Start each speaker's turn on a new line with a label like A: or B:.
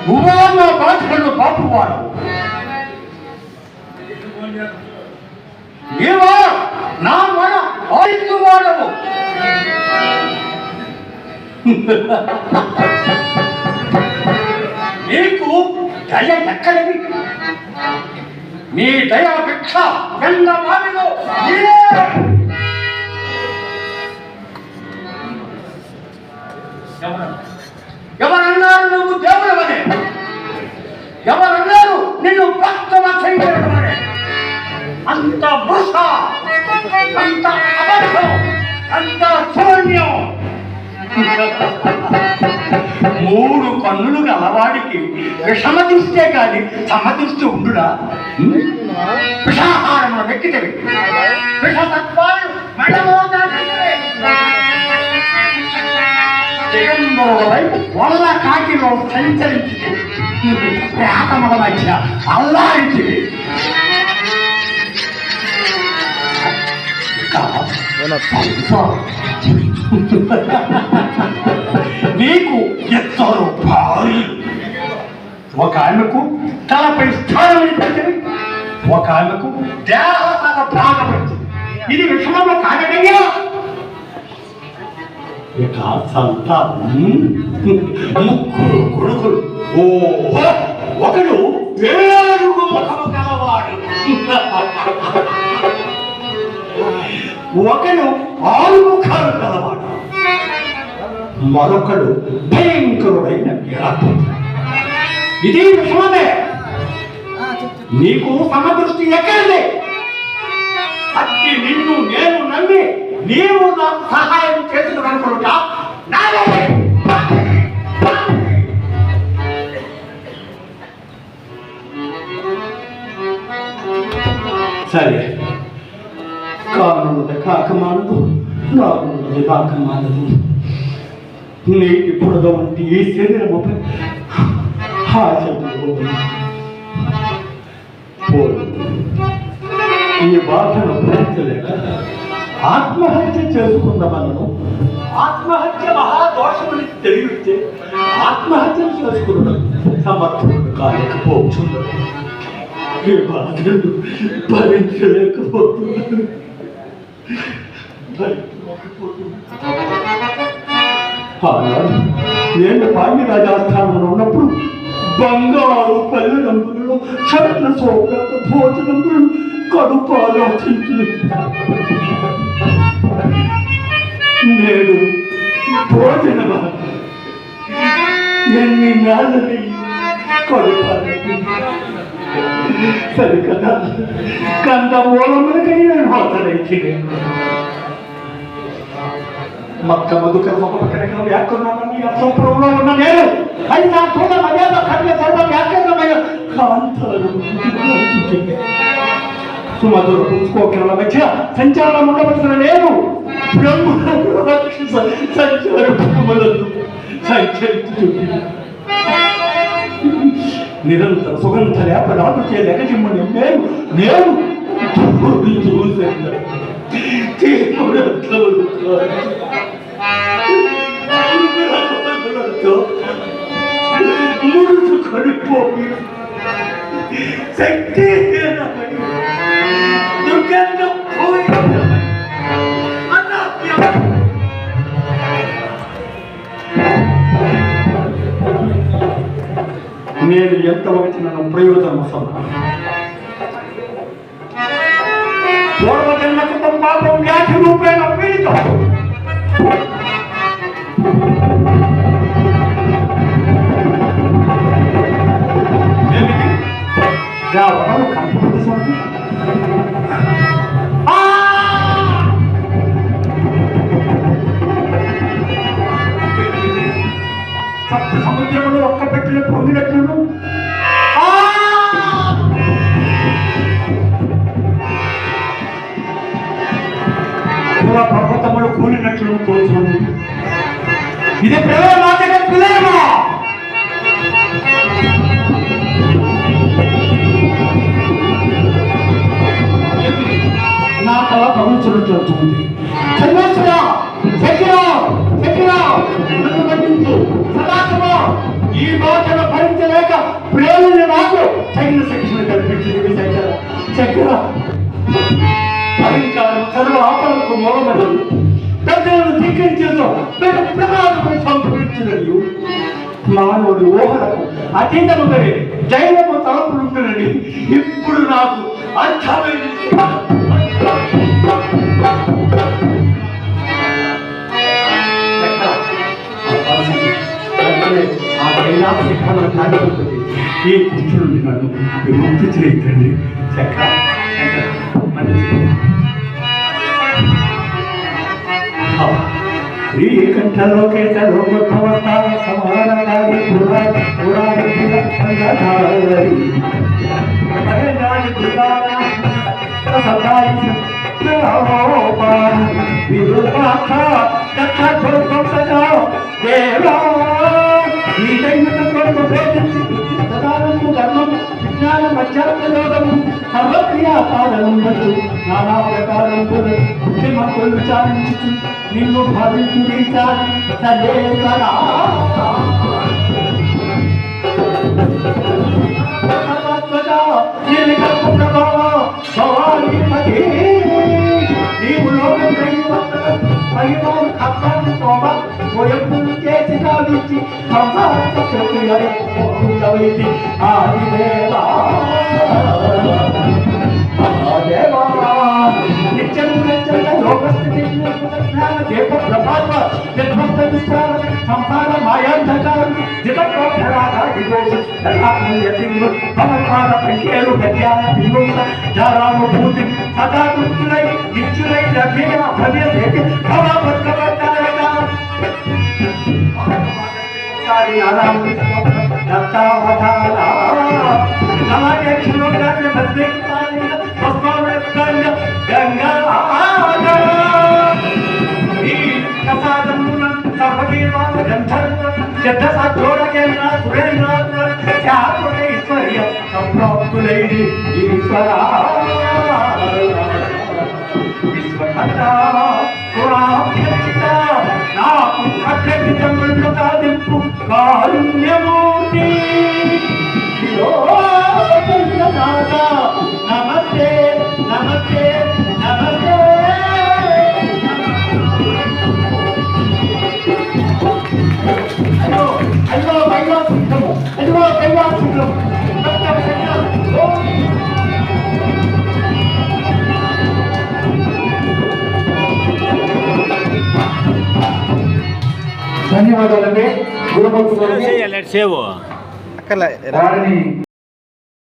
A: నువ్వా నా బాధ్యతలు బాపువాడు, నీవా నా మన ఆయువాడవు. నీకు దయ ఎక్కడది? నీ దయా భిక్ష ఎంత బావిలో ఎవరన్నారు నువ్వు దేవుడవని? ఎవరన్నారు నిన్ను భక్తవ చేయడమని? అంత భూష, అంత అబద్ధం, అంత శూన్యం. మూడు కన్నులు గలవాడికి విషమతిస్తే కానీ సమ్మతిస్తూ ఉండురా? విషాహారంలో వెక్కితవి, విషతత్వాలు దిగంబరులై వల్ల కాకిలో సంచరించి ప్రేతముల మధ్య అల్లారించి నీకు ఇద్దరు భార్యలు. ఒక ఆమెకు తలపై స్థానం ఇచ్చింది, ఒక ఆమెకు దేహతల భాగపడుతుంది. ఇది విషమంలో కాగడయ్యా. ఇక సంతానం ముగ్గురు కొడుకులు. ఓహో, ఒకడు 7 ముఖము గలవాడు, ఒకడు 6 ముఖాలు గలవాడు, మరొకడు భయంకరుడైన విరాటుడు. ఇది విషమమే. నీకు సమదృష్టి ఎక్కడిది? అట్టి నిన్ను నేను నమ్మి నీవు నాకు సహాయం చేసిన అనుకుంటా. సరే, కానున్నది కాకమానదు, నాకున్నది కాకమానదు. నీటి పొడద వంటి ఈ శరీరముపై ఈ బాధను భరించలేక ఆత్మహత్య చేసుకున్నవలను ఆత్మహత్య మహాదోషమని తెలియతే ఆత్మహత్య చేసుకున్న సమర్థుడు కాలేకపోతున్నాడు. ఈ బాధను భరించలేకపోతున్నాడు. నేను పాండ్యరాజాస్థానంలో ఉన్నప్పుడు బంగారు పల్లె రంగులలో చట్ల సోకత భోజనములు కడుపు ఆలోచించు. నేడు భోజనమా ఎన్ని నాళ్ళని కడుపు సరికదా కంద మూలములకై నేను మాట్లాడైతే మక్క మధుకర ఒక వ్యాకరణాన్ని అసంపురంలో ఉన్న నేను అది నా తోట మర్యాద కన్య సర్వ వ్యాకరణమైన కాంతాలు సుమధుర పుంచుకోకల మధ్య సంచారం ఉండవలసిన నేను సంచారములను సంచరిస్తుంది. నిరంతర సుగంధ లేపడాలు చేయలేక చిమ్మని నేను చూసాను. ముడుచు కడిపోయి శక్తి దుర్గంధం పోయి నేను ఎంత వచ్చిన ప్రయోజనం వస్తున్నా. పూర్వజన్మకు పాపం వ్యాధి రూపేణ పీడితం. రావణం కంపడుతుంది. సప్త సముద్రంలో ఒక్క పెట్టిన పొంగినట్లు పర్వతములు కూలినట్లు తోచును. ఇది ప్రేమ ప్రేమ. తగిన శిక్షణ కల్పించింది శంకర. శంకర, అధికారం సర్వ ఆపదలకు మూలమనలు, పెద్దలను ధిక్కరించేదో ప్రమాదం సంభవించినది. మానవుడి ఊహలకు అతీతముగా దైవము తలపులుంటున్నది ఇప్పుడు నాకు అర్థమైంది. ఆ కైలాస శిఖరం కాకపోతుంది. ఈ కుష్టి నుండి నన్ను విముక్తి చేయండి. చక్ర శ్రీకంఠలోకేత లోకోద్భవస్థాన సమానకారి దేవా ఈ దైవతత్వంతో భేదించి సదానందు ధర్మం విజ్ఞాన మధ్యాహ్నయోగము సర్వక్రియాకారణం వచ్చు నానా ప్రకారం బుద్ధిమంతులు విచారించు నిన్ను భావించు సర్వేశ్వరా నీవు లోకం మహిళలు ఖప్పాన్ని శోభ స్వయంపులు చేసి కావించి సంసార చక్రవర్తి ఆదిదేవా నిత్యం లోకస్థితి దేవ ప్రభావ సంసార మాయాంధకారం సంఖ్యలు గత్యాల జారానుభూతి సదా తృప్తులై నిత్యులై రక్షణ భవ్య ఈశ్వరా విశ్వకర్త నాకు అభ్యర్థితములు సాధింపు కారుణ్యమూర్తి నమస్తే నమస్తే నమస్తే. అయ్యో అయ్యో కైలాసము, అయ్యో కైలాసము. ధన్యవాదాలండి. గురుభక్తులు